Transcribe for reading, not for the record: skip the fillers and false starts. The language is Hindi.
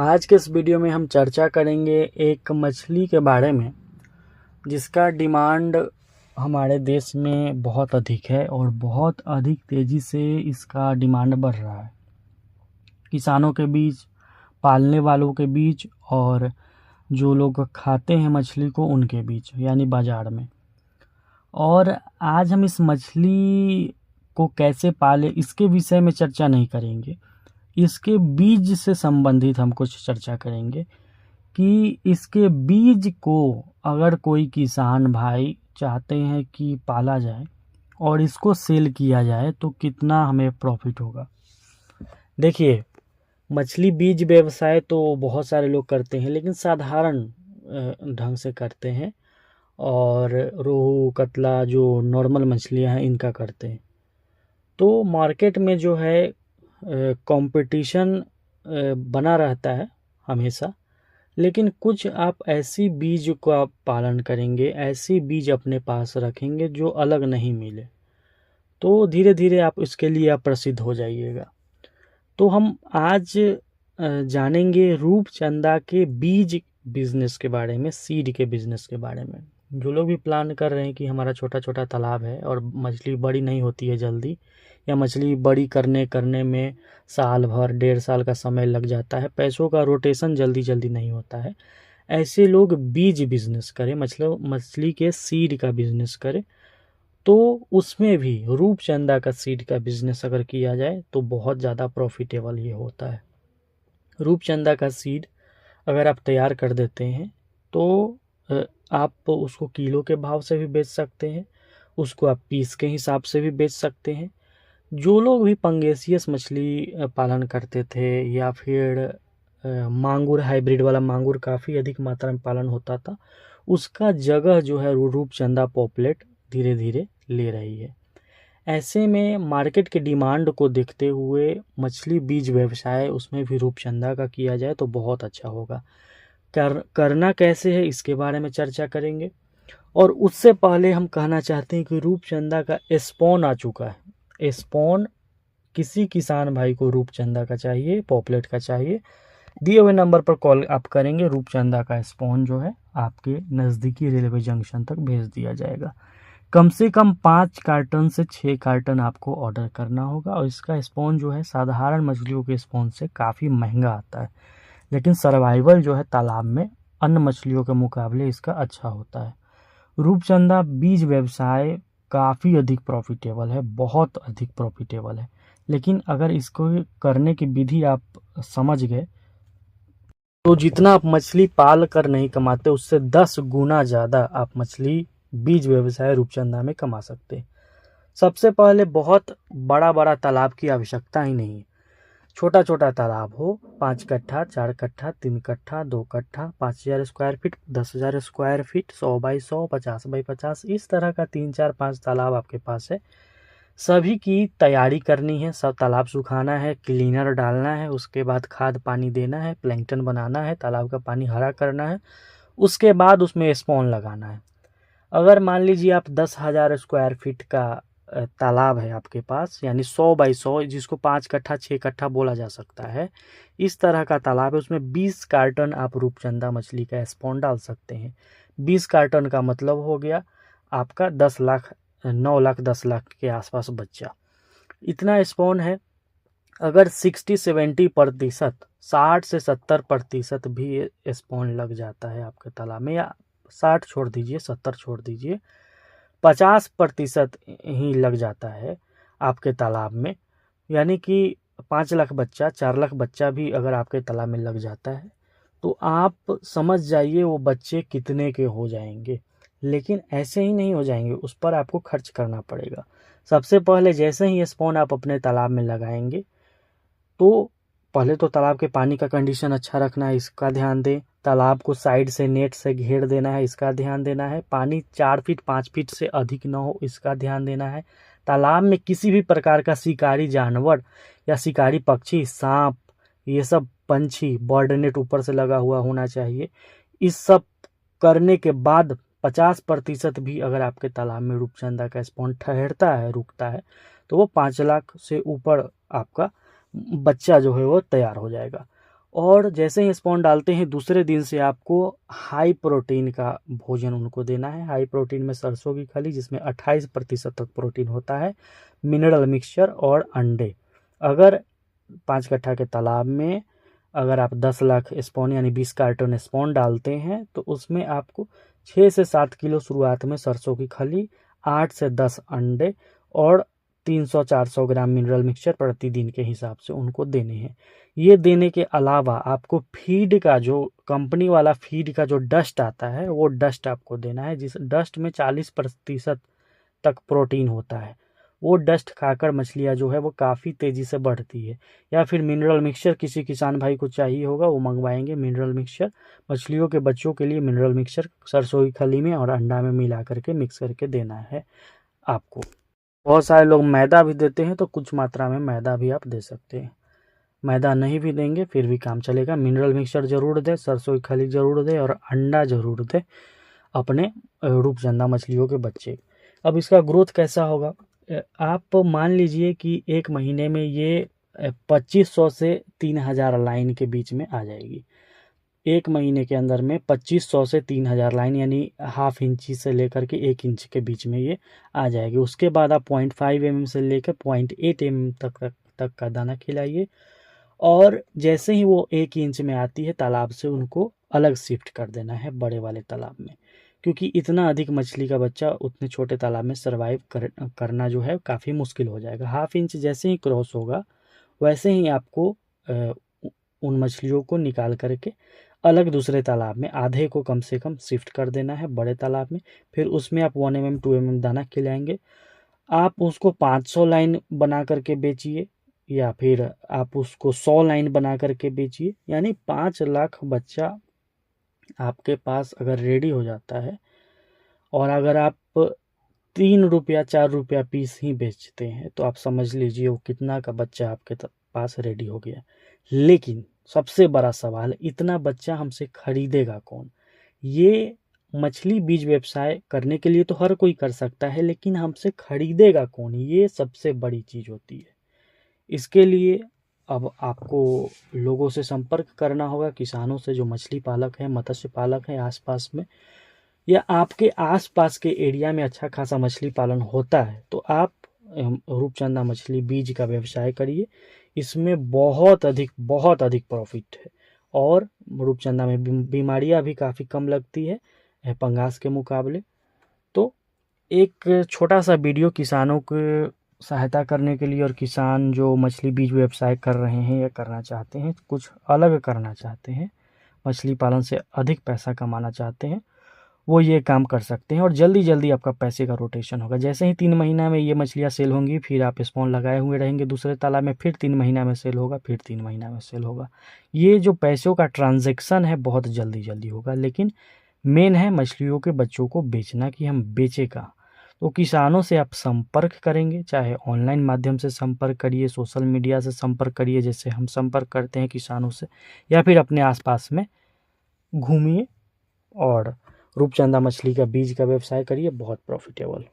आज के इस वीडियो में हम चर्चा करेंगे एक मछली के बारे में जिसका डिमांड हमारे देश में बहुत अधिक है और बहुत अधिक तेज़ी से इसका डिमांड बढ़ रहा है किसानों के बीच, पालने वालों के बीच और जो लोग खाते हैं मछली को उनके बीच यानी बाज़ार में। और आज हम इस मछली को कैसे पालें इसके विषय में चर्चा नहीं करेंगे, इसके बीज से संबंधित हम कुछ चर्चा करेंगे कि इसके बीज को अगर कोई किसान भाई चाहते हैं कि पाला जाए और इसको सेल किया जाए तो कितना हमें प्रॉफिट होगा। देखिए, मछली बीज व्यवसाय तो बहुत सारे लोग करते हैं लेकिन साधारण ढंग से करते हैं और रोहू कतला जो नॉर्मल मछलियां हैं इनका करते हैं। तो मार्केट में जो है कंपटीशन बना रहता है हमेशा, लेकिन कुछ आप ऐसी बीज का पालन करेंगे, ऐसी बीज अपने पास रखेंगे जो अलग नहीं मिले, तो धीरे धीरे आप इसके लिए आप प्रसिद्ध हो जाइएगा। तो हम आज जानेंगे रूपचंदा के बीज बिजनेस के बारे में, सीड के बिजनेस के बारे में। जो लोग भी प्लान कर रहे हैं कि हमारा छोटा छोटा तालाब है और मछली बड़ी नहीं होती है जल्दी, या मछली बड़ी करने में साल भर 1.5 साल का समय लग जाता है, पैसों का रोटेशन जल्दी नहीं होता है, ऐसे लोग बीज बिजनेस करें, मछली के सीड का बिजनेस करें। तो उसमें भी रूपचंदा का सीड का बिजनेस अगर किया जाए तो बहुत ज़्यादा प्रॉफिटेबल ये होता है। रूपचंदा का सीड अगर आप तैयार कर देते हैं तो आप उसको किलो के भाव से भी बेच सकते हैं, उसको आप पीस के हिसाब से भी बेच सकते हैं। जो लोग भी पंगेसियस मछली पालन करते थे या फिर मांगुर, हाइब्रिड वाला मांगुर काफ़ी अधिक मात्रा में पालन होता था, उसका जगह जो है रूपचंदा पॉपुलेट धीरे धीरे ले रही है। ऐसे में मार्केट के डिमांड को देखते हुए मछली बीज व्यवसाय उसमें भी रूपचंदा का किया जाए तो बहुत अच्छा होगा। करना कैसे है इसके बारे में चर्चा करेंगे। और उससे पहले हम कहना चाहते हैं कि रूपचंदा का स्पॉन आ चुका है। स्पॉन किसी किसान भाई को रूपचंदा का चाहिए, पॉपुलेट का चाहिए, दिए हुए नंबर पर कॉल आप करेंगे, रूपचंदा का स्पॉन जो है आपके नज़दीकी रेलवे जंक्शन तक भेज दिया जाएगा। कम से कम 5 कार्टन से 6 कार्टन आपको ऑर्डर करना होगा। और इसका स्पॉन जो है साधारण मछलियों के स्पॉन से काफ़ी महंगा आता है, लेकिन सर्वाइवल जो है तालाब में अन्य मछलियों के मुकाबले इसका अच्छा होता है। रूपचंदा बीज व्यवसाय काफ़ी अधिक प्रॉफिटेबल है, बहुत अधिक प्रॉफिटेबल है, लेकिन अगर इसको करने की विधि आप समझ गए तो जितना आप मछली पाल कर नहीं कमाते उससे 10 गुना ज़्यादा आप मछली बीज व्यवसाय रूपचंदा में कमा सकते हैं। सबसे पहले बहुत बड़ा तालाब की आवश्यकता ही नहीं है। छोटा छोटा तालाब हो, 5 कट्ठा, 4 कट्ठा, 3 कट्ठा, 2 कट्ठा, 5,000 square feet, 10,000 square feet, 100 by 100, 50 by 50, इस तरह का 3, 4, 5 तालाब आपके पास है। सभी की तैयारी करनी है, सब तालाब सुखाना है, क्लीनर डालना है, उसके बाद खाद पानी देना है, प्लैंकटन बनाना है, तालाब का पानी हरा करना है, उसके बाद उसमें स्पॉन लगाना है। अगर मान लीजिए आप 10,000 स्क्वायर फीट का तालाब है आपके पास, यानी 100 बाई 100, जिसको 5 कट्ठा 6 कट्ठा बोला जा सकता है, इस तरह का तालाब है, उसमें 20 कार्टन आप रूपचंदा मछली का स्पॉन डाल सकते हैं। 20 कार्टन का मतलब हो गया आपका 10 लाख, 9 लाख 10 लाख के आसपास बच्चा, इतना स्पॉन है। अगर 60-70%, 60 से 70% भी स्पॉन लग जाता है आपके तालाब में, या 60 छोड़ दीजिए, 70 छोड़ दीजिए, 50% ही लग जाता है आपके तालाब में, यानी कि 5 लाख बच्चा, 4 लाख बच्चा भी अगर आपके तालाब में लग जाता है तो आप समझ जाइए वो बच्चे कितने के हो जाएंगे। लेकिन ऐसे ही नहीं हो जाएंगे, उस पर आपको खर्च करना पड़ेगा। सबसे पहले जैसे ही स्पॉन आप अपने तालाब में लगाएंगे तो पहले तो तालाब के पानी का कंडीशन अच्छा रखना है, इसका ध्यान दें। तालाब को साइड से नेट से घेर देना है, इसका ध्यान देना है। पानी 4 फीट 5 फीट से अधिक न हो, इसका ध्यान देना है। तालाब में किसी भी प्रकार का शिकारी जानवर या शिकारी पक्षी, सांप, ये सब पंछी, बर्ड नेट ऊपर से लगा हुआ होना चाहिए। इस सब करने के बाद 50% भी अगर आपके तालाब में रूपचंदा का स्पॉन ठहरता है, रुकता है, तो वो 5 लाख से ऊपर आपका बच्चा जो है वो तैयार हो जाएगा। और जैसे ही स्पॉन डालते हैं दूसरे दिन से आपको हाई प्रोटीन का भोजन उनको देना है। हाई प्रोटीन में सरसों की खली जिसमें 28% तक प्रोटीन होता है, मिनरल मिक्सचर और अंडे। अगर 5 कट्ठा के तालाब में अगर आप 10 लाख स्पॉन यानी 20 कार्टन स्पॉन डालते हैं तो उसमें आपको 6 से 7 किलो शुरुआत में सरसों की खली, 8 से 10 अंडे और 300-400 ग्राम मिनरल मिक्सचर प्रतिदिन के हिसाब से उनको देने हैं। ये देने के अलावा आपको फीड का जो कंपनी वाला फीड का जो डस्ट आता है वो डस्ट आपको देना है, जिस डस्ट में 40% तक प्रोटीन होता है। वो डस्ट खाकर मछलियाँ जो है वो काफ़ी तेज़ी से बढ़ती है। या फिर मिनरल मिक्सचर किसी किसान भाई को चाहिए होगा वो मंगवाएंगे मिनरल मिक्सचर। मछलियों के बच्चों के लिए मिनरल मिक्सचर सरसों की खली में और अंडा में मिला करके मिक्स करके देना है आपको। बहुत सारे लोग मैदा भी देते हैं, तो कुछ मात्रा में मैदा भी आप दे सकते हैं। मैदा नहीं भी देंगे फिर भी काम चलेगा। मिनरल मिक्सचर ज़रूर दें, सरसों की खली ज़रूर दें और अंडा ज़रूर दें अपने रूपचंदा मछलियों के बच्चे। अब इसका ग्रोथ कैसा होगा, आप मान लीजिए कि 1 महीने में ये 2500 से 3000 लाइन के बीच में आ जाएगी। 1 महीने के अंदर में 2500 से 3000 लाइन यानी ½ इंची से लेकर के 1 इंच के बीच में ये आ जाएगी। उसके बाद आप 0.5 mm से लेकर 0.8 mm तक का दाना खिलाइए और जैसे ही वो 1 इंच में आती है तालाब से उनको अलग शिफ्ट कर देना है बड़े वाले तालाब में, क्योंकि इतना अधिक मछली का बच्चा उतने छोटे तालाब में सर्वाइव करना जो है काफ़ी मुश्किल हो जाएगा। ½ इंच जैसे ही क्रॉस होगा वैसे ही आपको उन मछलियों को निकाल करके अलग दूसरे तालाब में आधे को कम से कम शिफ्ट कर देना है बड़े तालाब में। फिर उसमें आप 1 mm 2 mm दाना खिलाएंगे। आप उसको 500 लाइन बना करके बेचिए या फिर आप उसको 100 लाइन बना करके बेचिए, यानी 5 लाख बच्चा आपके पास अगर रेडी हो जाता है और अगर आप 3 रुपया 4 रुपया पीस ही बेचते हैं तो आप समझ लीजिए वो कितना का बच्चा आपके पास रेडी हो गया। लेकिन सबसे बड़ा सवाल, इतना बच्चा हमसे खरीदेगा कौन? ये मछली बीज व्यवसाय करने के लिए तो हर कोई कर सकता है, लेकिन हमसे खरीदेगा कौन, ये सबसे बड़ी चीज़ होती है। इसके लिए अब आपको लोगों से संपर्क करना होगा, किसानों से जो मछली पालक हैं, मत्स्य पालक हैं आसपास में, या आपके आसपास के एरिया में अच्छा खासा मछली पालन होता है तो आप रूपचंदा मछली बीज का व्यवसाय करिए। इसमें बहुत अधिक प्रॉफिट है और रूपचंदा में बीमारियां भी काफ़ी कम लगती है पंगास के मुकाबले। तो एक छोटा सा वीडियो किसानों को सहायता करने के लिए और किसान जो मछली बीज व्यवसाय कर रहे हैं या करना चाहते हैं, कुछ अलग करना चाहते हैं, मछली पालन से अधिक पैसा कमाना चाहते हैं, वो ये काम कर सकते हैं और जल्दी आपका पैसे का रोटेशन होगा। जैसे ही 3 महीना में ये मछलियाँ सेल होंगी फिर आप स्पॉन लगाए हुए रहेंगे दूसरे तालाब में, फिर 3 महीना में सेल होगा, फिर 3 महीना में सेल होगा। ये जो पैसों का ट्रांजैक्शन है बहुत जल्दी होगा, लेकिन मेन है मछलियों के बच्चों को बेचना कि हम बेचे कहाँ। तो किसानों से आप संपर्क करेंगे, चाहे ऑनलाइन माध्यम से संपर्क करिए, सोशल मीडिया से संपर्क करिए जैसे हम संपर्क करते हैं किसानों से, या फिर अपने आसपास में घूमिए और रूपचंदा मछली का बीज का व्यवसाय करिए, बहुत प्रॉफिटेबल।